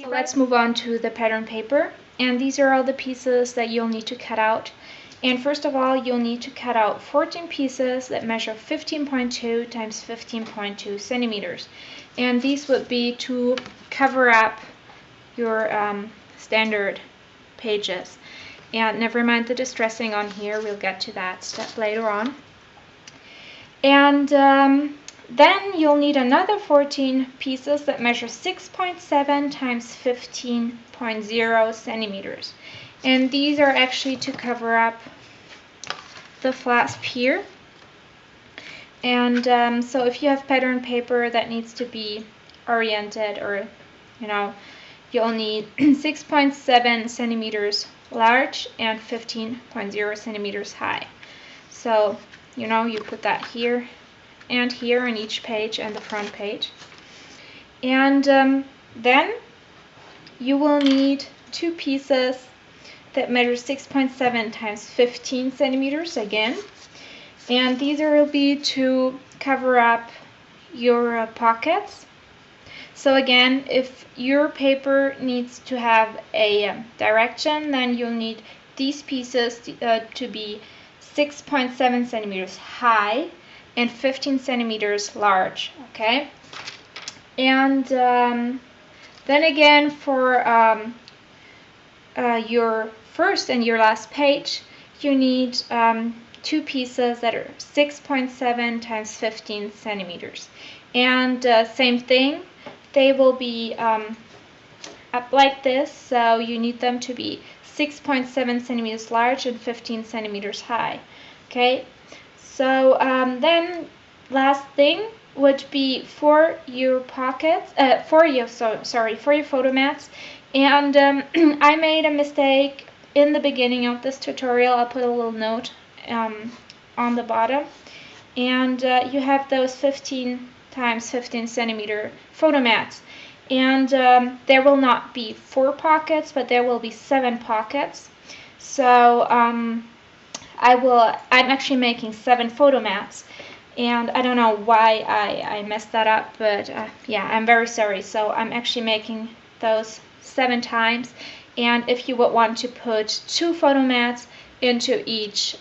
So let's move on to the pattern paper, and these are all the pieces that you'll need to cut out. And first of all, you'll need to cut out 14 pieces that measure 15.2 times 15.2 centimeters. And these would be to cover up your standard pages. And never mind the distressing on here, we'll get to that step later on. And then you'll need another 14 pieces that measure 6.7 times 15.0 centimeters. And these are actually to cover up the clasp here. And so if you have pattern paper that needs to be oriented, or you'll need 6.7 centimeters large and 15.0 centimeters high. So you put that here and here on each page and the front page. And then you will need two pieces that measure 6.7 times 15 centimeters again. And these will be to cover up your pockets. So again, if your paper needs to have a direction, then you'll need these pieces to be 6.7 centimeters high and 15 centimeters large, okay? And then again, for your first and your last page, you need two pieces that are 6.7 times 15 centimeters. And same thing, they will be up like this, so you need them to be 6.7 centimeters large and 15 centimeters high. Okay, so then last thing would be for your pockets, for your photo mats. And I made a mistake in the beginning of this tutorial. I'll put a little note on the bottom. And you have those 15 times 15 centimeter photo mats. And there will not be 4 pockets, but there will be 7 pockets. So I'm actually making 7 photo mats. And I don't know why I messed that up, but yeah, I'm very sorry. So I'm actually making those 7 times. And if you would want to put 2 photo mats into each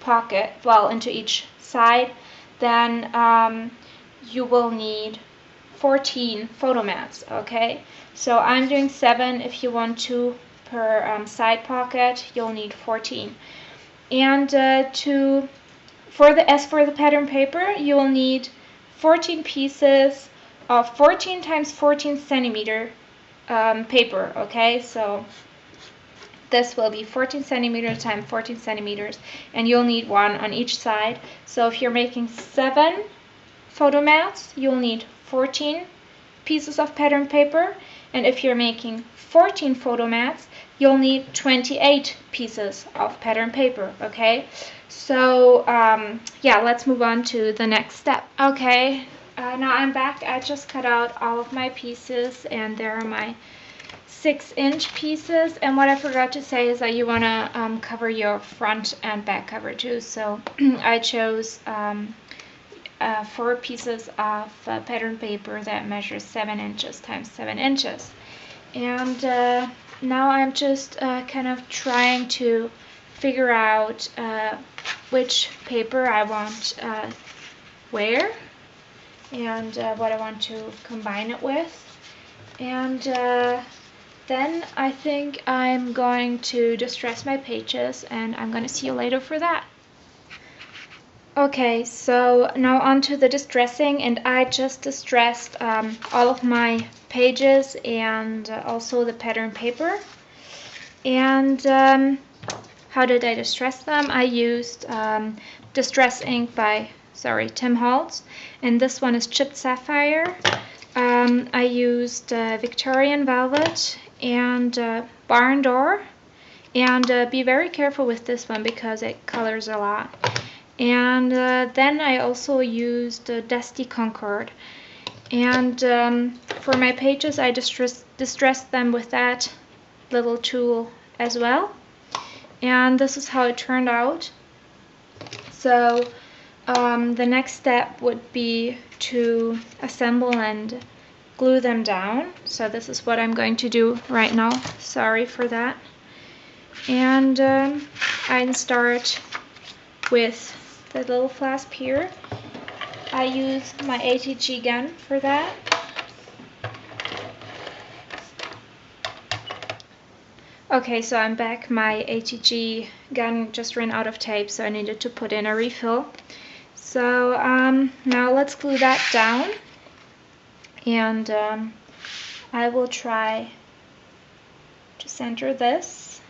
pocket, well, into each side, then you will need 14 photo mats, okay? So I'm doing 7. If you want 2 per side pocket, you'll need 14. And as for the pattern paper, you will need 14 pieces of 14 times 14 centimeter paper, okay? So this will be 14 centimeters times 14 centimeters, and you'll need 1 on each side. So if you're making 7 photo mats, you'll need 14 pieces of pattern paper, and if you're making 14 photo mats, you'll need 28 pieces of pattern paper, okay? So yeah, let's move on to the next step. Okay, now I'm back. I just cut out all of my pieces, and there are my 6-inch pieces. And what I forgot to say is that you want to cover your front and back cover too. So I chose 4 pieces of pattern paper that measures 7 inches times 7 inches. And now I'm just kind of trying to figure out which paper I want where, and what I want to combine it with. And then I think I'm going to distress my pages, and I'm going to see you later for that. Okay, so now on to the distressing, and I just distressed all of my pages and also the pattern paper. And how did I distress them? I used Distress Ink by Tim Holtz, and this one is Chipped Sapphire. I used Victorian Velvet and Barn Door, and be very careful with this one because it colors a lot. And then I also used Dusty Concord, and for my pages I distressed them with that little tool as well. And this is how it turned out. So the next step would be to assemble and glue them down. So this is what I'm going to do right now. Sorry for that. And I start with the little flasp here. I use my ATG gun for that. Okay, so I'm back. My ATG gun just ran out of tape, so I needed to put in a refill. So now let's glue that down, and I will try to center this.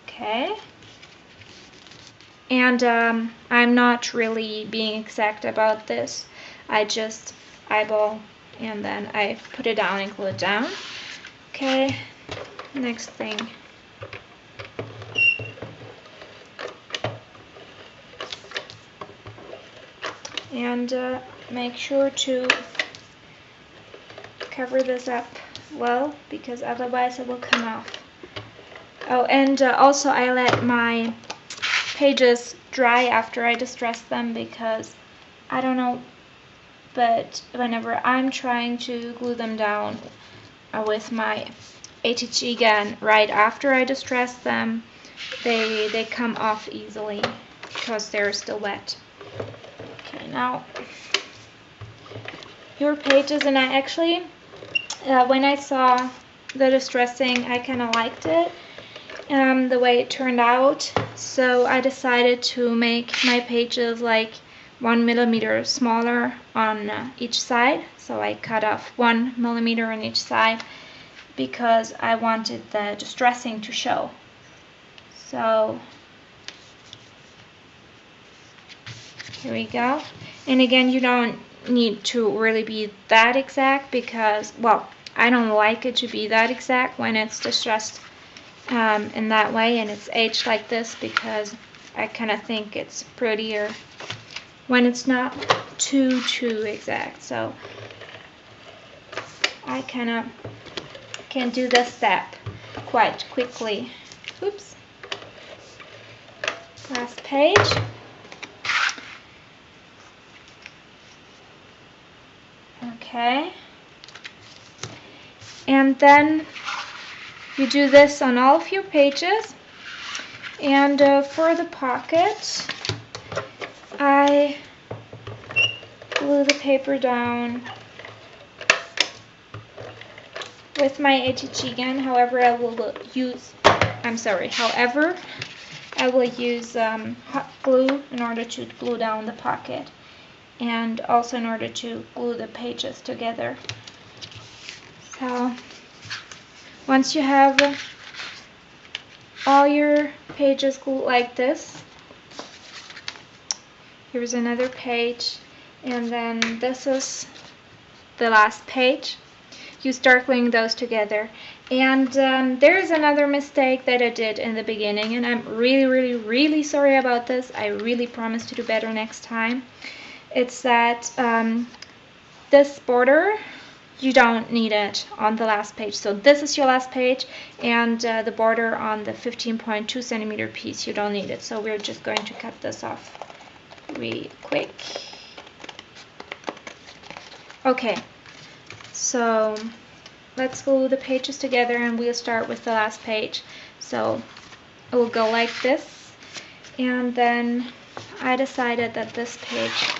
Okay. And I'm not really being exact about this. I just eyeball and then I put it down and glue it down. Okay, next thing. And make sure to cover this up well, because otherwise it will come off. Oh, and also I let my pages dry after I distress them, because I don't know, but whenever I'm trying to glue them down with my ATG gun right after I distress them, they come off easily because they're still wet. Okay, now your pages, and I actually when I saw the distressing, I kind of liked it, the way it turned out, so I decided to make my pages like 1 millimeter smaller on each side. So I cut off 1 millimeter on each side because I wanted the distressing to show. So here we go. And again, you don't need to really be that exact, because, well, I don't like it to be that exact when it's distressed in that way and it's aged like this, because I kind of think it's prettier when it's not too exact. So I kind of can do this step quite quickly. Oops. Last page. Okay. And then you do this on all of your pages. And for the pocket, I glue the paper down with my ATG gun. However, I will use hot glue in order to glue down the pocket, and also in order to glue the pages together. So once you have all your pages glued like this, here's another page, and then this is the last page. You start gluing those together. And there's another mistake that I did in the beginning, and I'm really sorry about this. I really promise to do better next time. It's that this border, you don't need it on the last page. So this is your last page, and the border on the 15.2 centimeter piece, you don't need it. So we're just going to cut this off real quick. Okay, so let's glue the pages together, and we'll start with the last page. So it will go like this, and then I decided that this page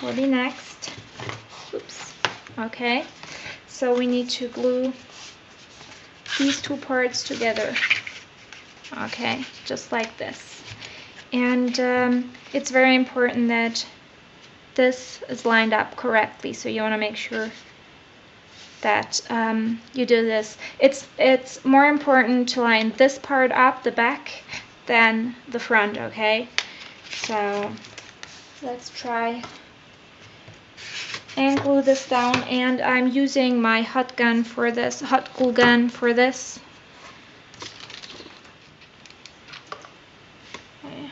will be next. Oops. Okay, so we need to glue these two parts together. Okay, just like this. And it's very important that this is lined up correctly, so you want to make sure that you do this. It's more important to line this part up, the back, than the front, okay? So let's try and glue this down, and I'm using my hot glue gun for this. Okay.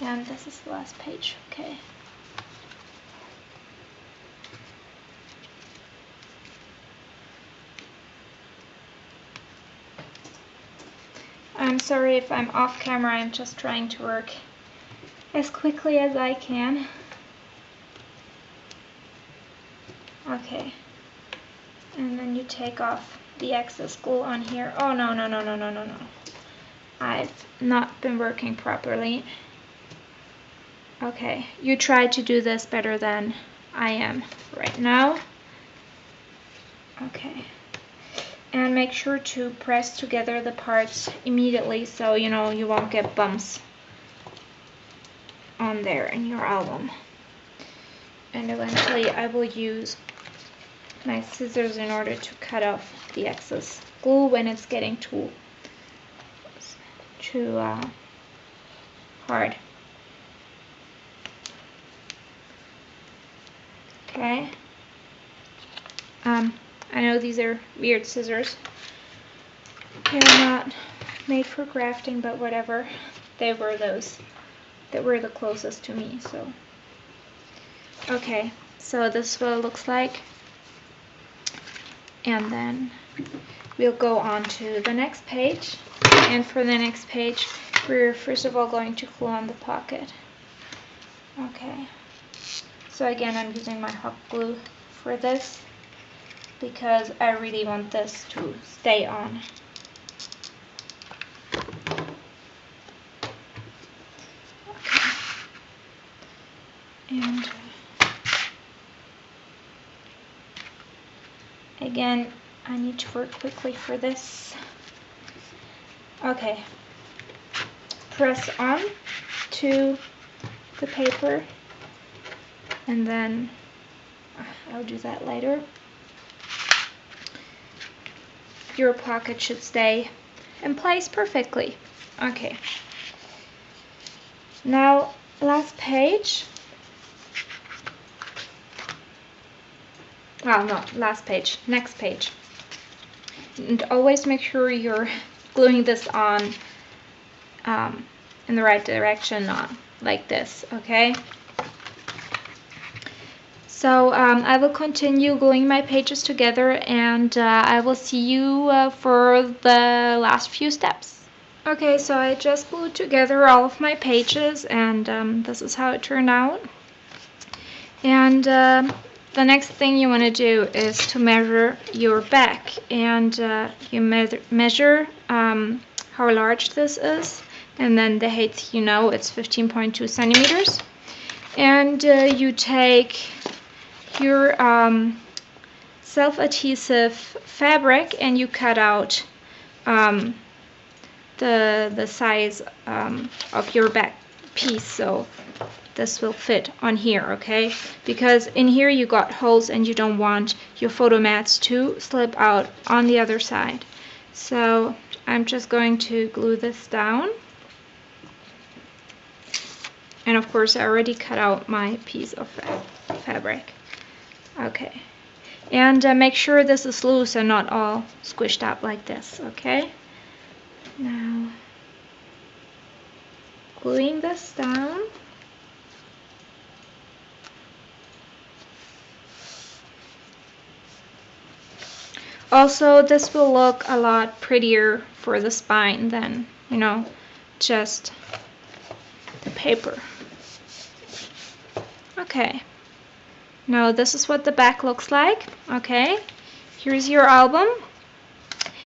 And this is the last page, okay. I'm sorry if I'm off camera. I'm just trying to work as quickly as I can. Okay. And then you take off the excess glue on here. Oh, no, no, no, no, no, no, no. I've not been working properly. Okay, you try to do this better than I am right now. Okay. And make sure to press together the parts immediately so you know you won't get bumps on there in your album. And eventually I will use my scissors in order to cut off the excess glue when it's getting too hard. Okay. I know these are weird scissors. They're not made for grafting, but whatever. They were those that were the closest to me, so. Okay, so this is what it looks like. And then we'll go on to the next page. And for the next page, we're first of all going to glue on the pocket. Okay. So again, I'm using my hot glue for this because I really want this to stay on. Okay. And again, I need to work quickly for this. Okay. Press on to the paper, and then I'll do that later. Your pocket should stay in place perfectly. Okay. Now, last page. Oh, no, last page. Next page. And always make sure you're gluing this on in the right direction, not like this, okay? So I will continue gluing my pages together, and I will see you for the last few steps. Okay, so I just glued together all of my pages, and this is how it turned out. And the next thing you want to do is to measure your back, and you measure how large this is, and then the height, you know, it's 15.2 centimeters. And you take your self-adhesive fabric and you cut out the size of your back piece, so this will fit on here, okay? Because in here you got holes and you don't want your photo mats to slip out on the other side. So I'm just going to glue this down. And of course I already cut out my piece of fabric. Okay. And make sure this is loose and not all squished up like this, okay? Now, gluing this down. Also, this will look a lot prettier for the spine than, you know, just the paper. Okay. Now this is what the back looks like. Okay. Here's your album.